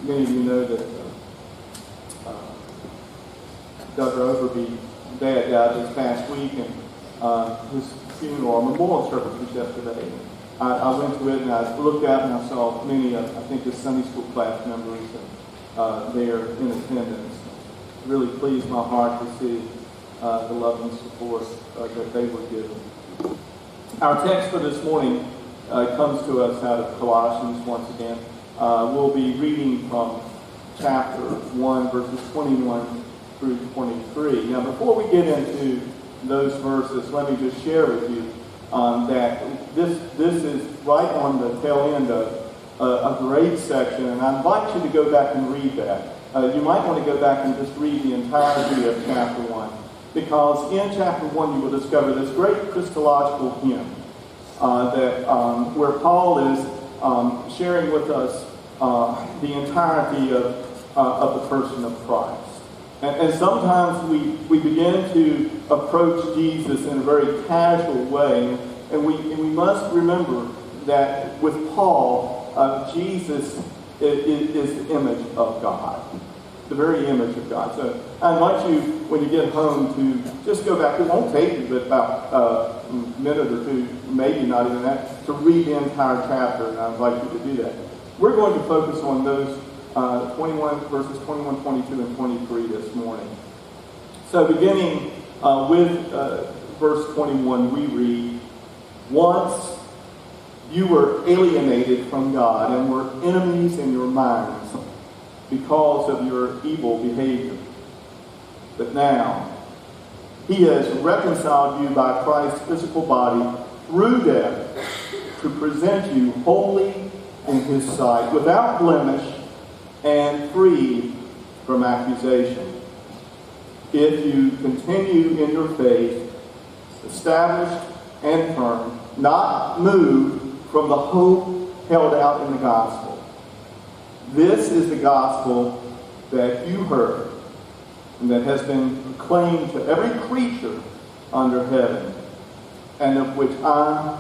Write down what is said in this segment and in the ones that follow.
Many of you know that Doug Overby, Dad, died this past week, and his funeral or memorial service was yesterday. I went to it and I looked out and I saw many of, I think, the Sunday school class members there in attendance. It really pleased my heart to see the love and support that they were given. Our text for this morning comes to us out of Colossians once again. We'll be reading from chapter 1, verses 21 through 23. Now, before we get into those verses, let me just share with you that this is right on the tail end of a great section, and I invite you to go back and read that. You might want to go back and just read the entirety of chapter 1, because in chapter 1 you will discover this great Christological hymn where Paul is sharing with us the entirety of the person of Christ. And sometimes we begin to approach Jesus in a very casual way, and we must remember that with Paul, Jesus is the image of God, the very image of God. So I invite you, when you get home, to just go back. It won't take you but about a minute or two, maybe not even that, to read the entire chapter, and I invite you to do that. We're going to focus on those 21 verses 21, 22, and 23 this morning. So beginning with verse 21, we read, "Once you were alienated from God and were enemies in your minds because of your evil behavior. But now he has reconciled you by Christ's physical body through death to present you holy in his sight, without blemish and free from accusation. If you continue in your faith, established and firm, not moved from the hope held out in the gospel. This is the gospel that you heard and that has been proclaimed to every creature under heaven, and of which I,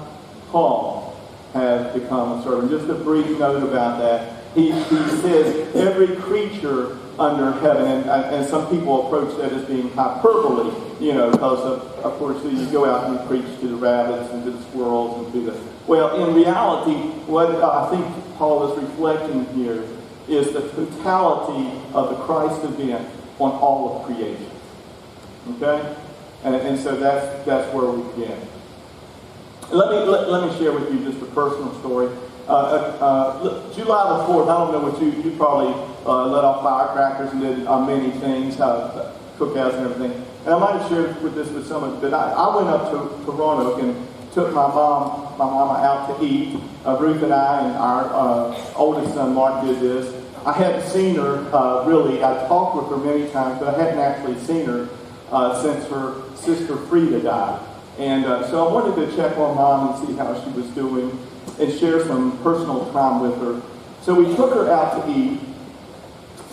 Paul, have become a servant." Just a brief note about that. He says every creature under heaven, and some people approach that as being hyperbole, because of course you go out and you preach to the rabbits and to the squirrels and to the... Well, in reality, what I think Paul is reflecting here is the totality of the Christ event on all of creation. Okay? And so that's where we begin. Let me share with you just a personal story. July the 4th, I don't know what you probably let off firecrackers and did many things, cookouts and everything. And I might have shared with some of it, but I went up to Roanoke and took my mama out to eat. Ruth and I and our oldest son Mark did this. I hadn't seen her really. I talked with her many times, but I hadn't actually seen her since her sister Frida died. And so I wanted to check on Mom and see how she was doing and share some personal time with her. So we took her out to eat,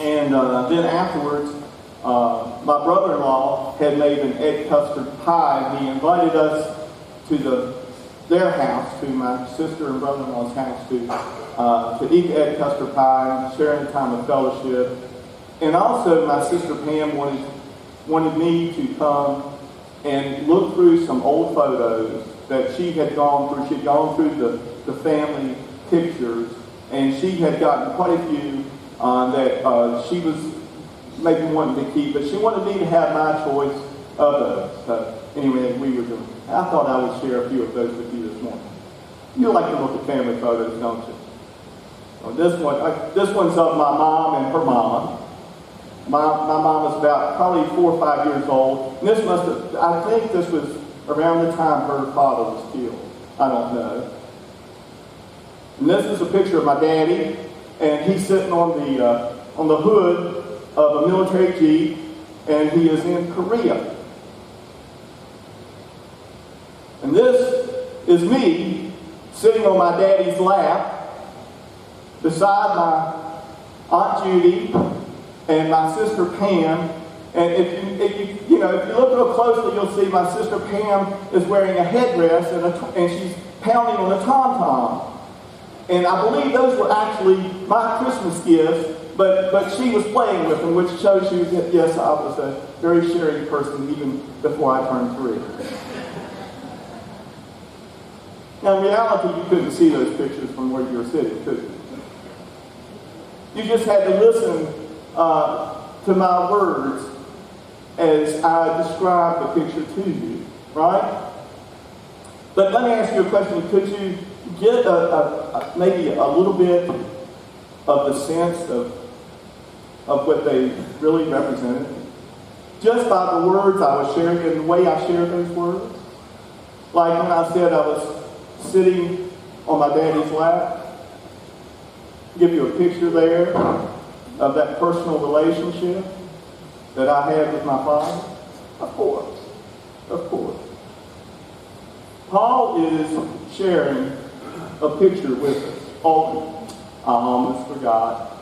and then afterwards, my brother-in-law had made an egg custard pie, and he invited us to their house, to my sister and brother-in-law's house, to eat egg custard pie, sharing a time of fellowship. And also, my sister Pam wanted me to come and look through some old photos that she had gone through. She'd gone through the family pictures, and she had gotten quite a few that she was maybe wanting to keep, but she wanted me to have my choice of those. So anyway, we were doing. I thought I would share a few of those with you this morning. You like to look at family photos, don't you? Well, this one's of my mom and her mama. My mom was about probably 4 or 5 years old. And I think this was around the time her father was killed. I don't know. And this is a picture of my daddy, and he's sitting on the hood of a military jeep, and he is in Korea. And this is me sitting on my daddy's lap beside my Aunt Judy and my sister Pam. And if you look real closely, you'll see my sister Pam is wearing a headdress and she's pounding on a tom-tom. And I believe those were actually my Christmas gifts But she was playing with him, which shows you that, yes, I was a very sharing person even before I turned 3. Now, in reality, you couldn't see those pictures from where you were sitting, could you? You just had to listen to my words as I describe the picture to you, right? But let me ask you a question. Could you get maybe a little bit of the sense of what they really represented? Just by the words I was sharing and the way I shared those words? Like when I said I was sitting on my daddy's lap, give you a picture there of that personal relationship that I had with my father? Of course. Of course. Paul is sharing a picture with us. Oh, I almost forgot.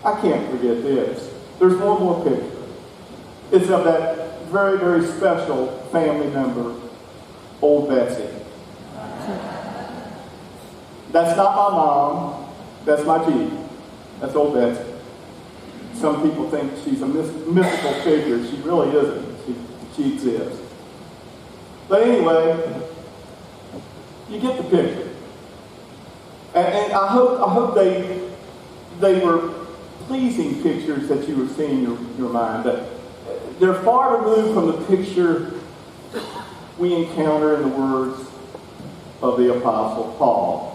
I can't forget this. There's one more picture. It's of that very, very special family member, old Betsy. That's not my mom. That's my Jeep. That's old Betsy. Some people think she's a mythical figure. She really isn't. She exists. But anyway, you get the picture. And I hope they were pleasing pictures that you were seeing in your mind. But they're far removed from the picture we encounter in the words of the Apostle Paul.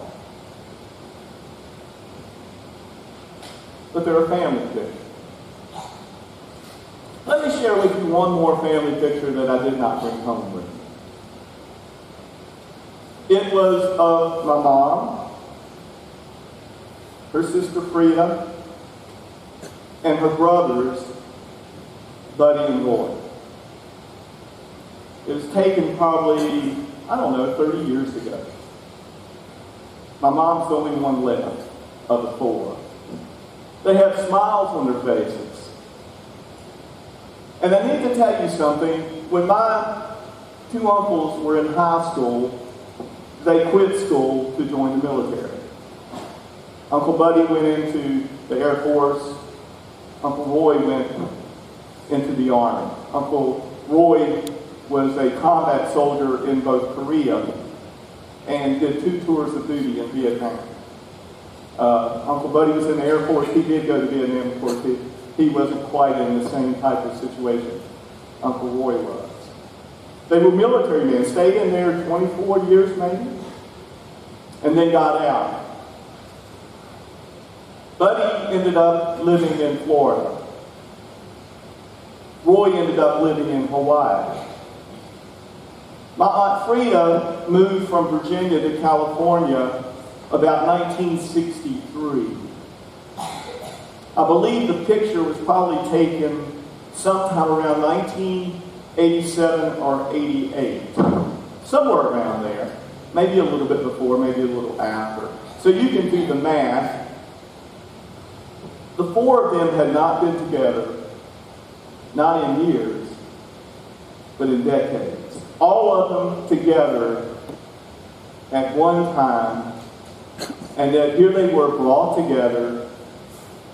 But they're a family picture. Let me share with you one more family picture that I did not bring home with me. It was of my mom, her sister Frida, and her brothers, Buddy and Roy. It was taken probably, 30 years ago. My mom's the only one left of the 4. They have smiles on their faces. And I need to tell you something. When my 2 uncles were in high school, they quit school to join the military. Uncle Buddy went into the Air Force. Uncle Roy went into the Army. Uncle Roy was a combat soldier in both Korea and did 2 tours of duty in Vietnam. Uncle Buddy was in the Air Force. He did go to Vietnam, of course. He wasn't quite in the same type of situation Uncle Roy was. They were military men, stayed in there 24 years maybe, and then got out. Buddy ended up living in Florida. Roy ended up living in Hawaii. My Aunt Frida moved from Virginia to California about 1963. I believe the picture was probably taken sometime around 1987 or 88. Somewhere around there. Maybe a little bit before, maybe a little after. So you can do the math. The 4 of them had not been together, not in years, but in decades. All of them together at one time, and that here they were brought together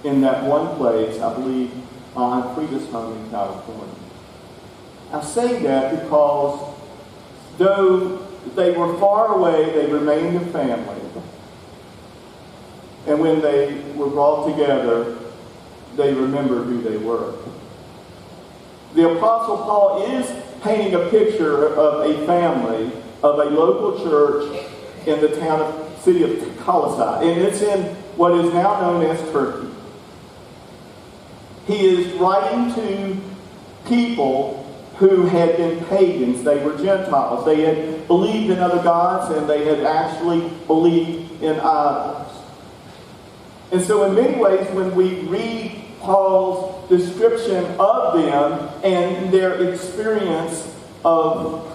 in that one place, I believe, on Frida's home in California. I say that because though they were far away, they remained a family. And when they were brought together, they remembered who they were. The Apostle Paul is painting a picture of a family, of a local church in the city of Colossae. And it's in what is now known as Turkey. He is writing to people who had been pagans. They were Gentiles. They had believed in other gods, and they had actually believed in idols. And so in many ways, when we read Paul's description of them and their experience of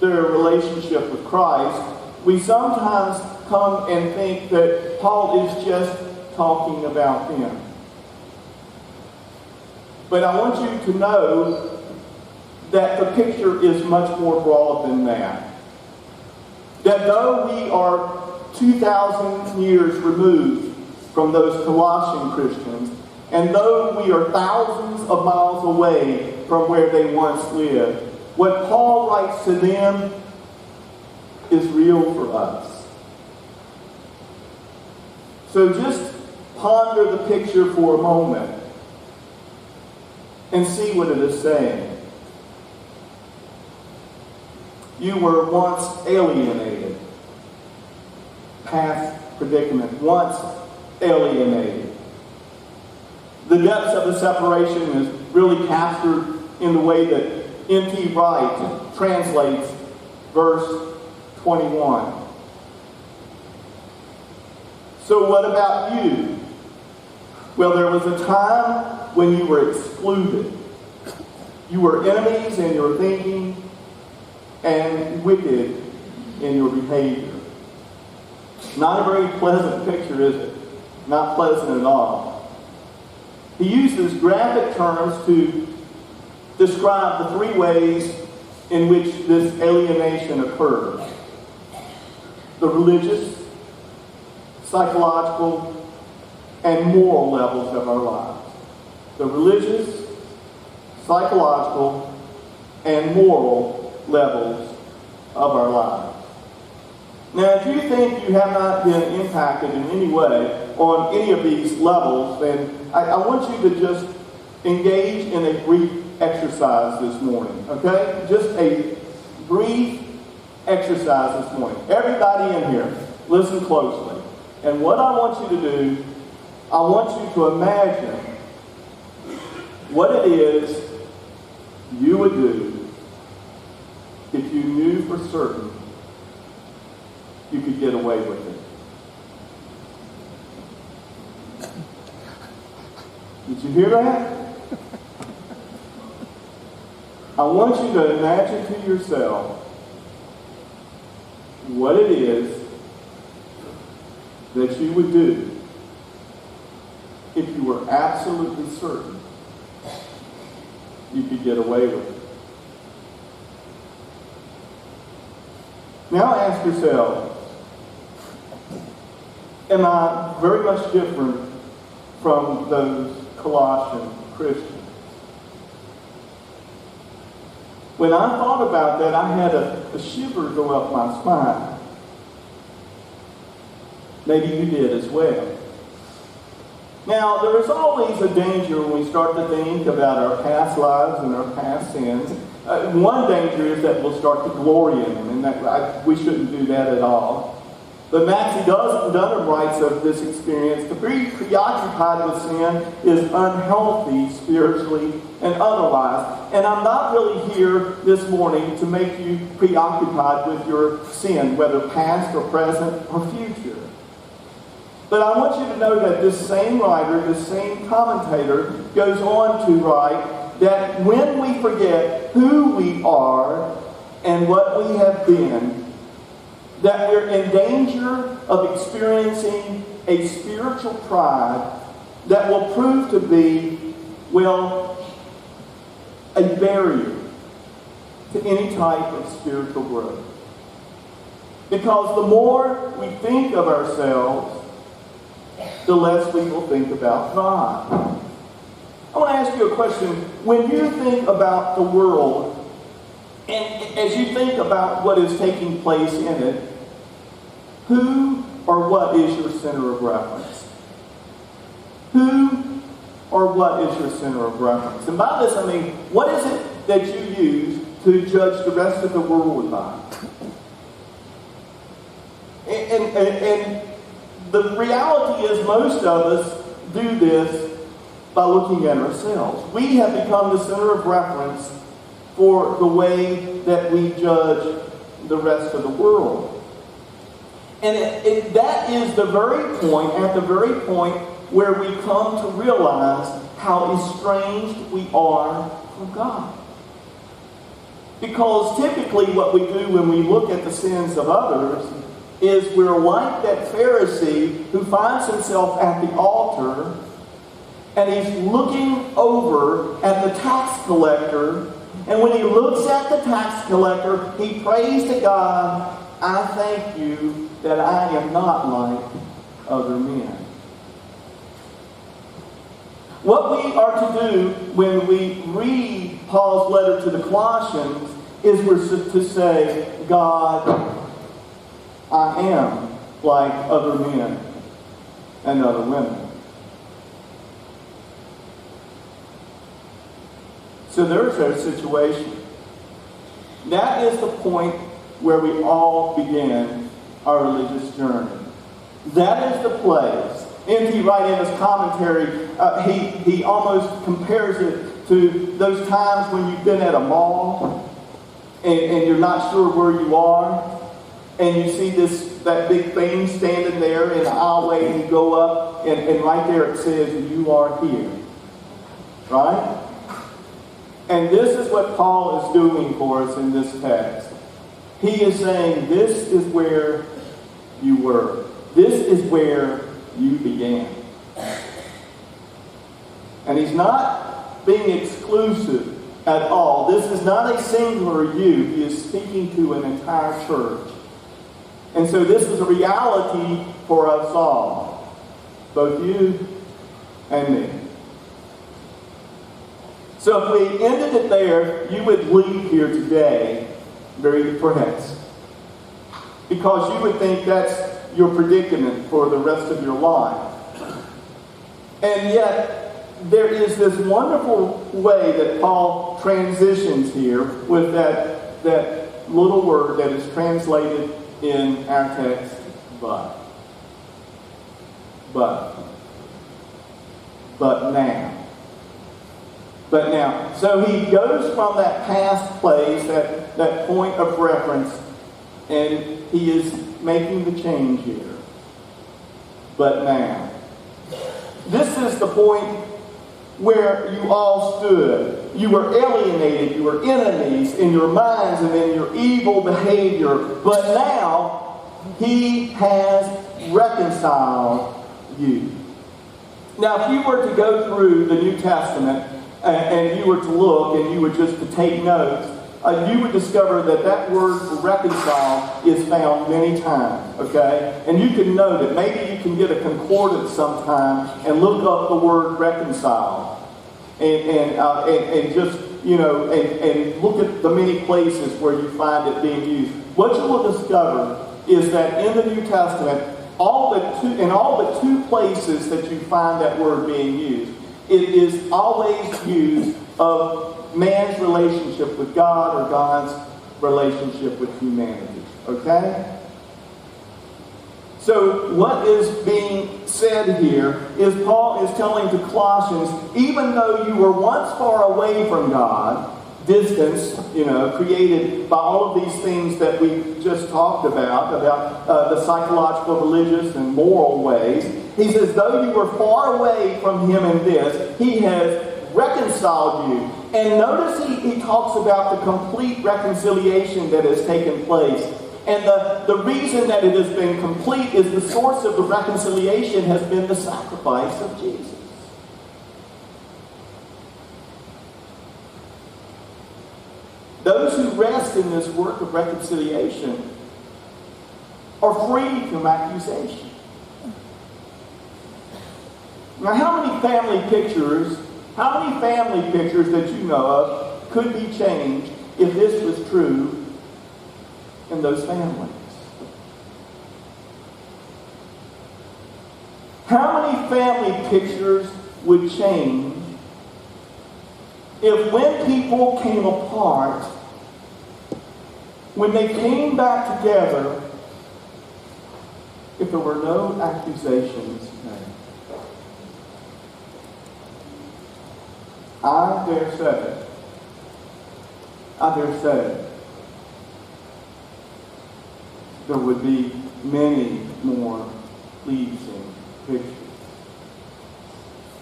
their relationship with Christ, we sometimes come and think that Paul is just talking about them. But I want you to know that the picture is much more broad than that. That though we are 2,000 years removed from those Colossian Christians, And though we are thousands of miles away from where they once lived, what Paul writes to them is real for us. So just ponder the picture for a moment and see what it is saying. You were once alienated. Past predicament. Once alienated. The depths of the separation is really captured in the way that N.T. Wright translates verse 21. So what about you? Well, there was a time when you were excluded. You were enemies in your thinking and wicked in your behavior. Not a very pleasant picture, is it? Not pleasant at all. He uses graphic terms to describe the three ways in which this alienation occurs: the religious, psychological, and moral levels of our lives. The religious, psychological, and moral levels of our lives. Now, if you think you have not been impacted in any way on any of these levels, then I want you to just engage in a brief exercise this morning, okay? Just a brief exercise this morning. Everybody in here, listen closely. And what I want you to do, I want you to imagine what it is you would do if you knew for certain you could get away with it. Did you hear that? I want you to imagine to yourself what it is that you would do if you were absolutely certain you could get away with it. Now ask yourself, am I very much different from those Colossian Christians? When I thought about that, I had a shiver go up my spine. Maybe you did as well. Now, there is always a danger when we start to think about our past lives and our past sins. One danger is that we'll start to glory in them, and we shouldn't do that at all. But Maxie Dunham writes of this experience: to be preoccupied with sin is unhealthy spiritually and otherwise. And I'm not really here this morning to make you preoccupied with your sin, whether past or present or future. But I want you to know that this same writer, this same commentator, goes on to write that when we forget who we are and what we have been, that we're in danger of experiencing a spiritual pride that will prove to be, well, a barrier to any type of spiritual growth. Because the more we think of ourselves, the less we will think about God. I want to ask you a question. When you think about the world, and as you think about what is taking place in it, who or what is your center of reference? Who or what is your center of reference? And by this I mean, what is it that you use to judge the rest of the world by? And the reality is most of us do this by looking at ourselves. We have become the center of reference for the way that we judge the rest of the world. And that is the very point, at the very point where we come to realize how estranged we are from God. Because typically what we do when we look at the sins of others is we're like that Pharisee who finds himself at the altar and he's looking over at the tax collector, and when he looks at the tax collector, he prays to God, I thank you that I am not like other men. What we are to do when we read Paul's letter to the Colossians is we're to say, God, I am like other men and other women. So there's our situation. That is the point where we all begin our religious journey. That is the place. N.T. Wright, in his commentary, he almost compares it to those times when you've been at a mall and you're not sure where you are, and you see that big thing standing there in the aisleway, and you go up, and right there it says, you are here. Right? And this is what Paul is doing for us in this text. He is saying, this is where you were. This is where you began. And he's not being exclusive at all. This is not a singular you. He is speaking to an entire church. And so this is a reality for us all. Both you and me. So if we ended it there, you would leave here today very depressed. Because you would think that's your predicament for the rest of your life. And yet, there is this wonderful way that Paul transitions here with that little word that is translated in our text, but. But now. But now. So he goes from that past place, that point of reference, and he is making the change here. But now. This is the point where you all stood. You were alienated, you were enemies in your minds and in your evil behavior. But now, he has reconciled you. Now, if you were to go through the New Testament and you were to look and you were just to take notes, you would discover that word for reconcile is found many times, okay? And you can note it. Maybe you can get a concordance sometime and look up the word reconcile. And just, and look at the many places where you find it being used. What you will discover is that in the New Testament, in all but two places that you find that word being used, it is always used of man's relationship with God or God's relationship with humanity. Okay? So what is being said here is Paul is telling to Colossians, even though you were once far away from God, distance, created by all of these things that we just talked about the psychological, religious, and moral ways, he says, though you were far away from him in this, he has reconciled you. And notice he talks about the complete reconciliation that has taken place. And the reason that it has been complete is the source of the reconciliation has been the sacrifice of Jesus. Those who rest in this work of reconciliation are free from accusation. Now, how many family pictures that you know of could be changed if this was true in those families? How many family pictures would change if when people came apart, when they came back together, if there were no accusations made? I dare say, there would be many more pleasing pictures.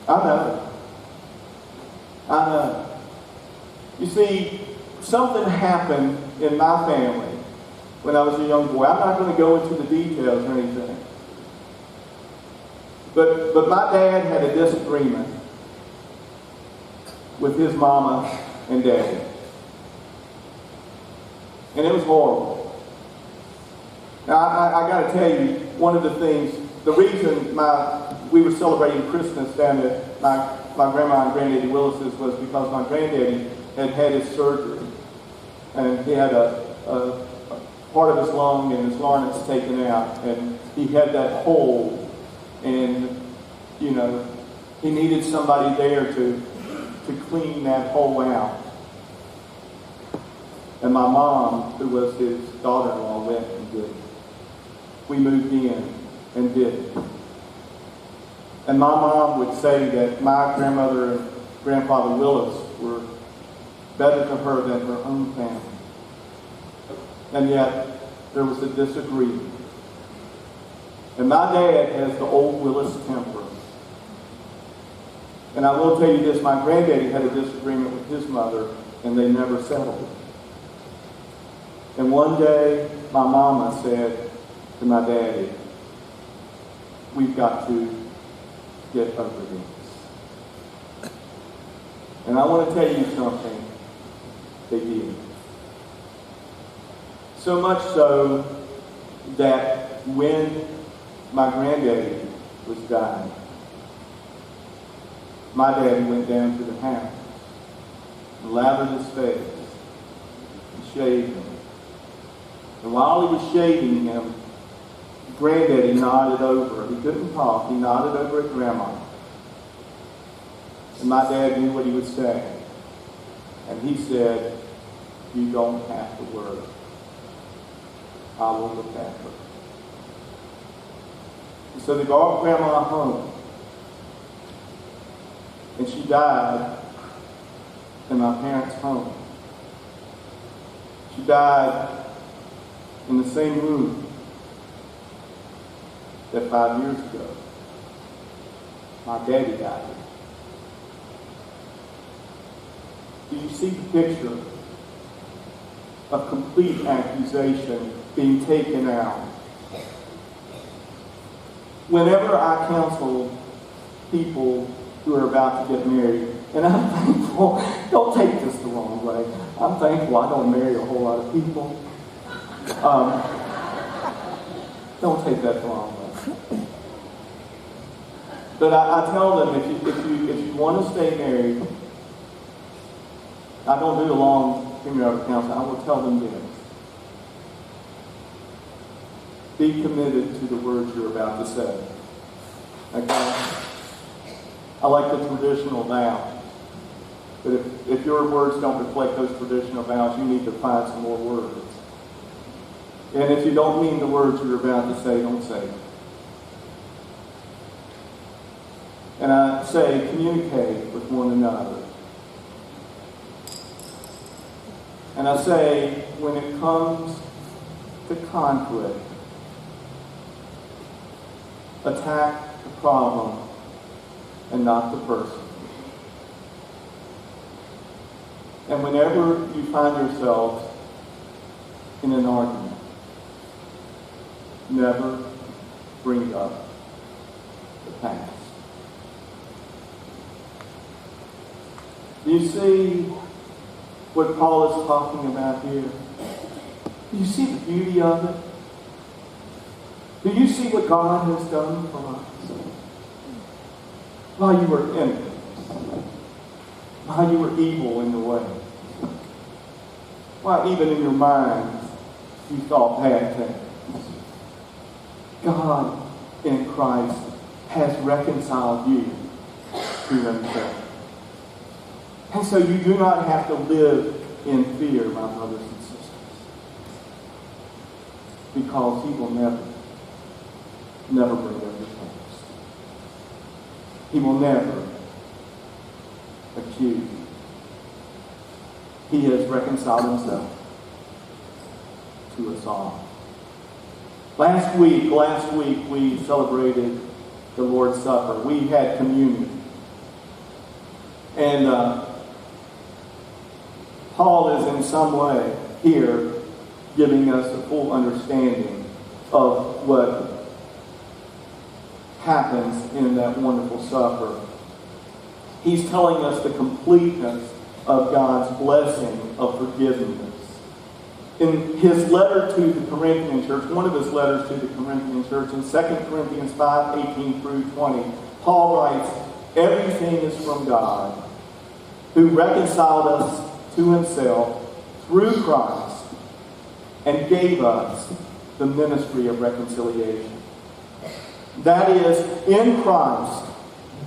I know. You see, something happened in my family when I was a young boy. I'm not going to go into the details or anything. But my dad had a disagreement with his mama and daddy. And it was horrible. Now, I got to tell you, one of the things, the reason we were celebrating Christmas down at my my grandma and granddaddy Willis's was because my granddaddy had had his surgery. And he had a part of his lung and his larynx taken out. And he had that hole. And, you know, he needed somebody there to clean that hole out. And my mom, who was his daughter-in-law, went and did it. We moved in and did it. And my mom would say that my grandmother and grandfather Willis were better to her than her own family. And yet, there was a disagreement. And my dad has the old Willis temper. And I will tell you this, my granddaddy had a disagreement with his mother, and they never settled it. And one day, my mama said to my daddy, we've got to get over this. And I want to tell you something. They did. So much so that when my granddaddy was dying, my daddy went down to the house and lathered his face and shaved him. And while he was shaving him, granddaddy nodded over. He couldn't talk. He nodded over at Grandma. And my dad knew what he would say. And he said, you don't have to worry. I will look after her. And so they brought Grandma home. And she died in my parents' home. She died in the same room that 5 years ago my daddy died in. Do you see the picture of complete accusation being taken out? Whenever I counsel people who are about to get married, and I'm thankful, don't take this the wrong way, I'm thankful I don't marry a whole lot of people. Don't take that the wrong way. But I tell them, if you want to stay married, I don't do a long premarital counseling. I will tell them this. Be committed to the words you're about to say. Okay? I like the traditional vows. But if your words don't reflect those traditional vows, you need to find some more words. And if you don't mean the words you're about to say, don't say them. And I say, communicate with one another. And I say, when it comes to conflict, attack the problem and not the person. And whenever you find yourselves in an argument, never bring up the past. Do you see what Paul is talking about here? Do you see the beauty of it? Do you see what God has done for us? While you were enemies, while you were evil in the way, while even in your minds you thought bad things, God in Christ has reconciled you to himself. And so you do not have to live in fear, my brothers and sisters. Because he will never bring up your past. He will never accuse you. He has reconciled himself to us all. Last week we celebrated the Lord's Supper. We had communion. And Paul is in some way here giving us a full understanding of what happens in that wonderful supper. He's telling us the completeness of God's blessing of forgiveness. In his letter to the Corinthian church, one of his letters to the Corinthian church, in 2 Corinthians 5:18 through 20, Paul writes, Everything is from God, who reconciled us to himself through Christ and gave us the ministry of reconciliation. That is, in Christ,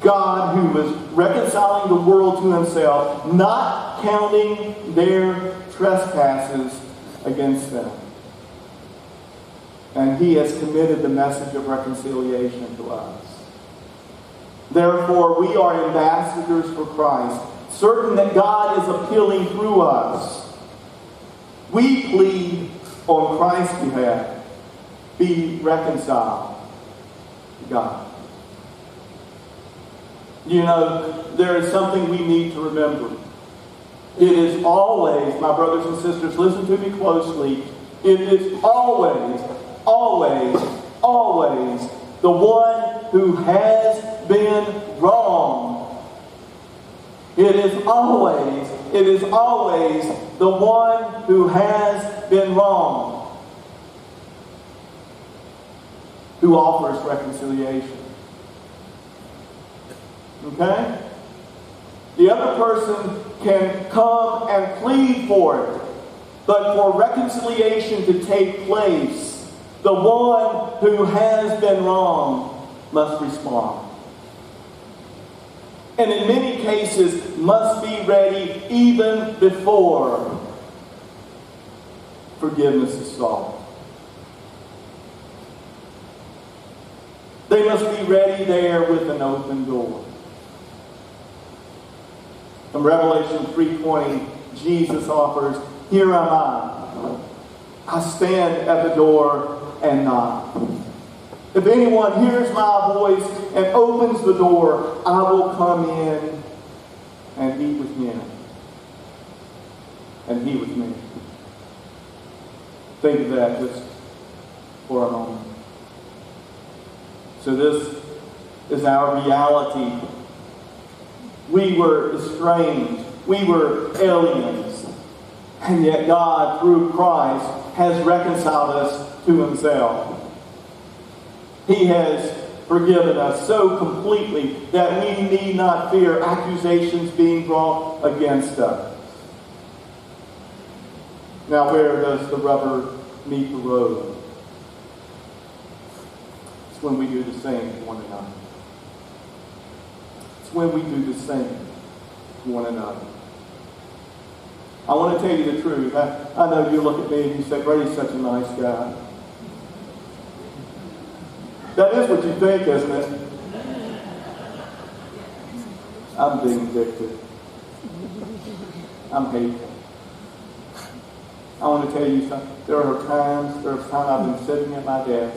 God, who was reconciling the world to himself, not counting their trespasses against them. And he has committed the message of reconciliation to us. Therefore, we are ambassadors for Christ, certain that God is appealing through us. We plead on Christ's behalf, be reconciled to God. You know, there is something we need to remember. It is always, my brothers and sisters, listen to me closely. It is always, always, always the one who has been wrong. It is always the one who has been wrong who offers reconciliation. Okay? The other person can come and plead for it, but for reconciliation to take place, the one who has been wrong must respond. And in many cases, must be ready even before forgiveness is sought. They must be ready there with an open door. In Revelation 3:20, Jesus offers, "Here am I. I stand at the door and knock. If anyone hears my voice and opens the door, I will come in and eat with him, and he with me." Think of that just for a moment. So this is our reality. We were estranged. We were aliens. And yet God, through Christ, has reconciled us to himself. He has forgiven us so completely that we need not fear accusations being brought against us. Now, where does the rubber meet the road? It's when we do the same to one another. It's when we do the same to one another. I want to tell you the truth. I know you look at me and you say, "Brady's such a nice guy." That is what you think, isn't it? I'm vindictive. I'm hateful. I want to tell you something. There are times I've been sitting at my desk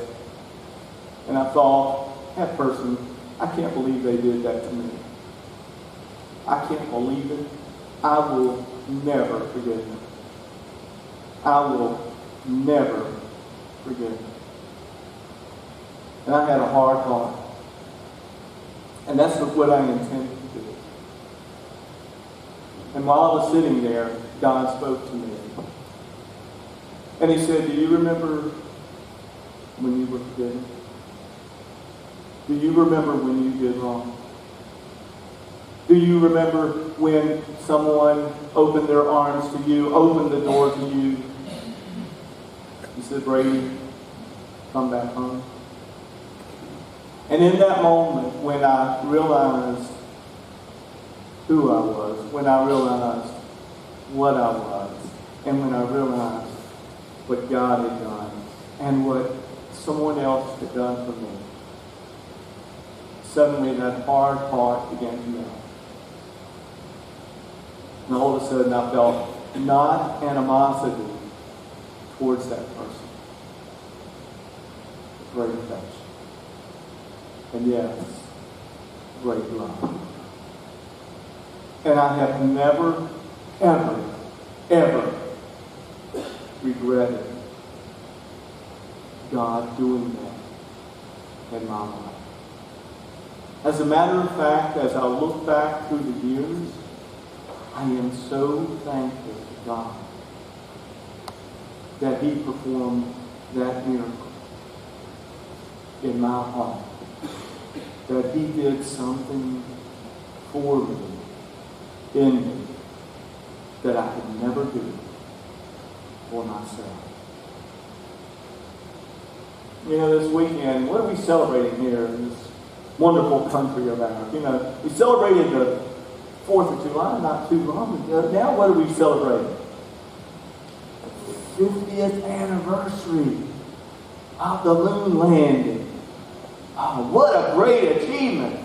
and I thought, that person, I can't believe they did that to me. I can't believe it. I will never forgive them. I will never forgive them. And I had a hard heart. And that's what I intended to do. And while I was sitting there, God spoke to me. And he said, "Do you remember when you were forgiven? Do you remember when you did wrong? Do you remember when someone opened their arms to you, opened the door to you? He said, "Brady, come back home." And in that moment, when I realized who I was, when I realized what I was, and when I realized what God had done, and what someone else had done for me, suddenly that hard heart began to melt. And all of a sudden I felt not animosity towards that person, great affection. And yes, great love. And I have never, ever, ever regretted God doing that in my life. As a matter of fact, as I look back through the years, I am so thankful to God that he performed that miracle in my heart. That he did something for me, in me, that I could never do for myself. You know, this weekend, what are we celebrating here in this wonderful country of ours? You know, we celebrated the 4th of July not too long ago. Now what are we celebrating? The 50th anniversary of the moon landing. Oh, what a great achievement.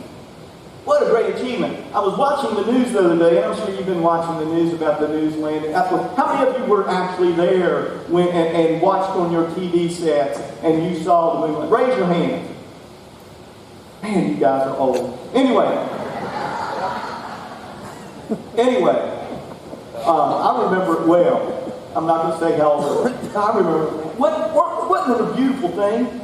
What a great achievement. I was watching the news the other day, and I'm sure you've been watching the news about the news landing. How many of you were actually there and watched on your TV sets and you saw the moon landing? Raise your hand. Man, you guys are old. Anyway, I remember it well. I'm not going to say how old it was. I remember it. Wasn't it a beautiful thing?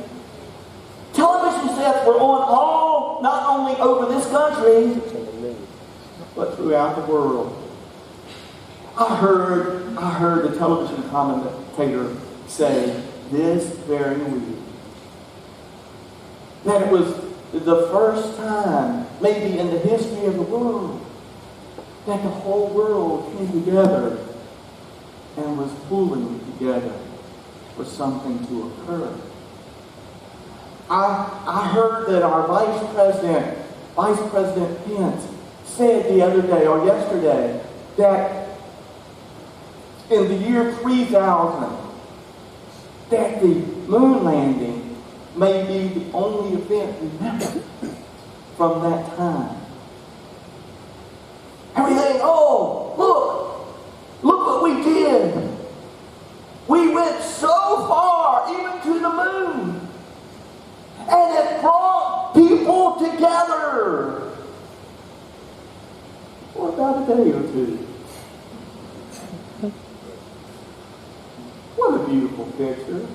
Television sets were on not only over this country, but throughout the world. I heard the television commentator say this very week that it was the first time, maybe in the history of the world, that the whole world came together and was pulling together for something to occur. I heard that our Vice President Pence, said the other day or yesterday that in the year 3000, that the moon landing may be the only event remembered from that time. Everything, look what we did. We went so far, even to the moon. And it brought people together. For about a day or two. What a beautiful picture.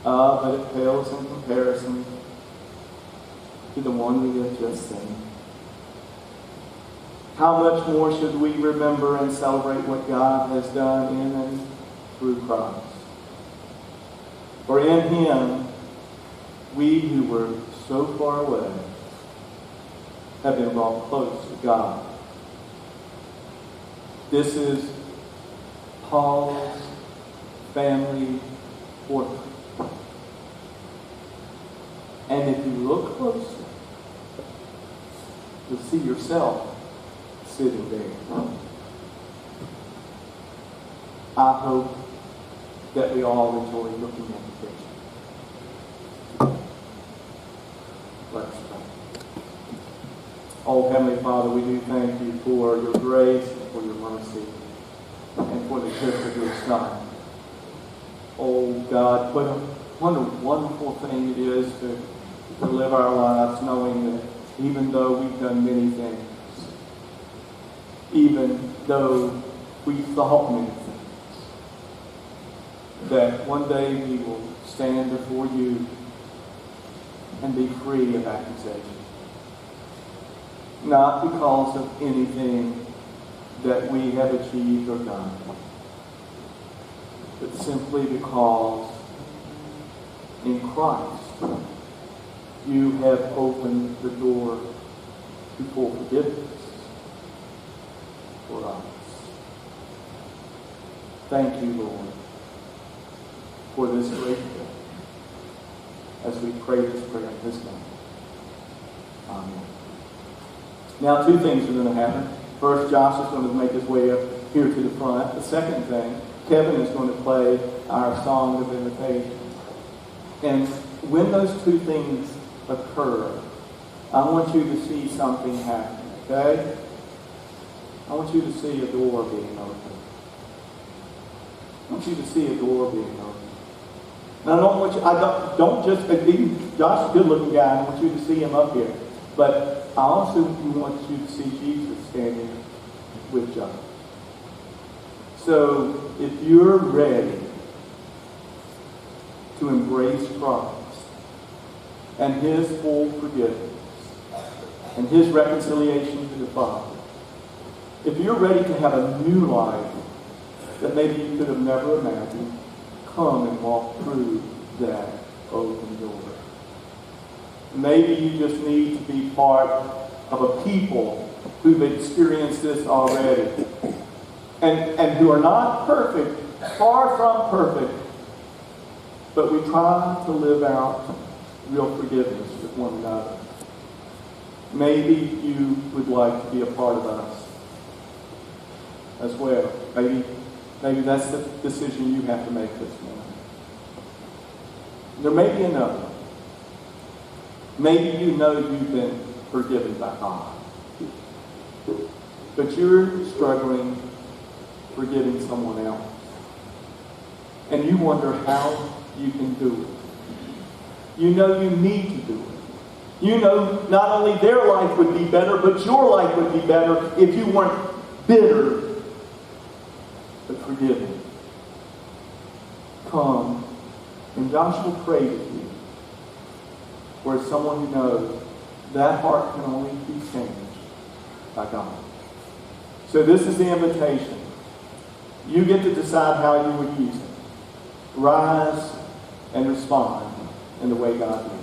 But it pales in comparison to the one we have just seen. How much more should we remember and celebrate what God has done in and through Christ? For in Him, we who were so far away have been brought close to God. This is Paul's family portrait. And if you look closer, you'll see yourself sitting there. I hope that we all enjoy looking at the picture. Let's pray. Oh, Heavenly Father, we do thank you for your grace and for your mercy and for the gift of your Son. Oh, God, what a wonderful thing it is to live our lives knowing that even though we've done many things, even though we thought many things, that one day we will stand before you and be free of accusation. Not because of anything that we have achieved or done, but simply because in Christ you have opened the door to full forgiveness for us. Thank you, Lord, for this great day as we pray this prayer in His name. Amen. Now, two things are going to happen. First, Josh is going to make his way up here to the front. The second thing, Kevin is going to play our song of invitation. And when those two things occur, I want you to see something happen, okay? I want you to see a door being opened. I want you to see a door being opened. Now, don't just, Josh is a good-looking guy. I want you to see him up here. But I also want you to see Jesus standing with John. So, if you're ready to embrace Christ and His full forgiveness and His reconciliation to the Father, if you're ready to have a new life that maybe you could have never imagined, come and walk through that open door. Maybe you just need to be part of a people who've experienced this already. And who are not perfect, far from perfect, but we try to live out real forgiveness with one another. Maybe you would like to be a part of us as well. Maybe that's the decision you have to make this morning. There may be another. Maybe you know you've been forgiven by God, but you're struggling forgiving someone else. And you wonder how you can do it. You know you need to do it. You know not only their life would be better, but your life would be better if you weren't bitter, but forgiving. Come, and Joshua prayed with you, where someone who knows that heart can only be changed by God. So this is the invitation. You get to decide how you would use it. Rise and respond in the way God leads.